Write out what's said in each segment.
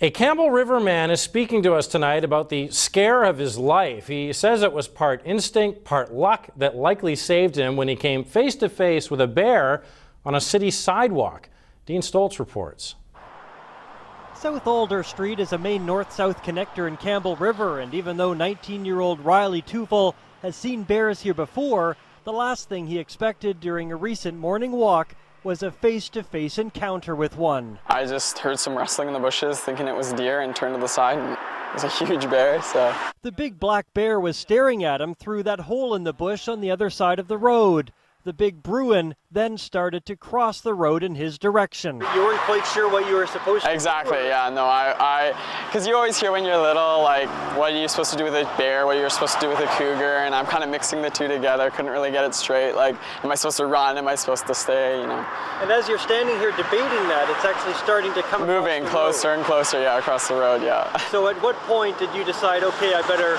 A Campbell River man is speaking to us tonight about the scare of his life. He says it was part instinct, part luck that likely saved him when he came face to face with a bear on a city sidewalk. Dean Stoltz reports. South Alder Street is a main north-south connector in Campbell River, and even though 19-year-old Riley Tufel has seen bears here before, the last thing he expected during a recent morning walk was a face-to-face encounter with one. I just heard some rustling in the bushes, thinking it was deer, and turned to the side, and it was a huge bear. So the big black bear was staring at him through that hole in the bush on the other side of the road. The big Bruin then started to cross the road in his direction. You weren't quite sure what you were supposed to do? Exactly, yeah, no, because you always hear when you're little, like, what are you supposed to do with a bear, what you're supposed to do with a cougar, and I'm kind of mixing the two together, couldn't really get it straight, like, am I supposed to run, am I supposed to stay, you know. And as you're standing here debating that, it's actually starting to come moving closer and closer, yeah, across the road, yeah. So at what point did you decide, okay, I better...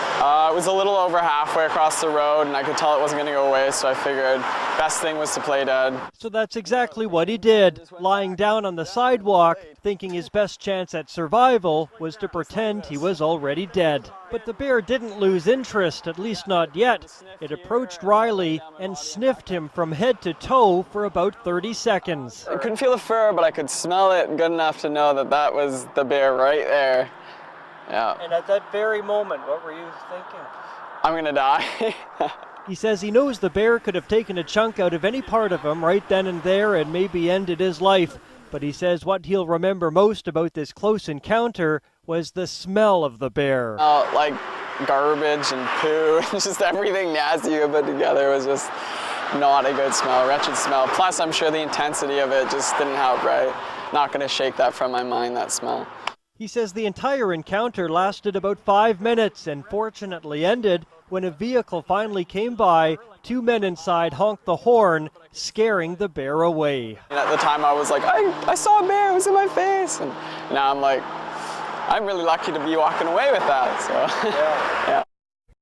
It was a little over halfway across the road, and I could tell it wasn't going to go away, so I figured best thing was to play dead. So that's exactly what he did, lying down on the sidewalk, thinking his best chance at survival was to pretend he was already dead. But the bear didn't lose interest, at least not yet. It approached Riley and sniffed him from head to toe for about 30 seconds. I couldn't feel the fur, but I could smell it good enough to know that that was the bear right there. Yeah. And at that very moment, what were you thinking? I'm gonna die. He says he knows the bear could have taken a chunk out of any part of him right then and there and maybe ended his life. But he says what he'll remember most about this close encounter was the smell of the bear. Like garbage and poo, just everything nasty you put together was just not a good smell, wretched smell. Plus, I'm sure the intensity of it just didn't help, right? Not gonna shake that from my mind, that smell. He says the entire encounter lasted about 5 minutes and fortunately ended when a vehicle finally came by. 2 men inside honked the horn, scaring the bear away. And at the time I was like, I saw a bear, it was in my face. And now I'm like, I'm really lucky to be walking away with that, so yeah.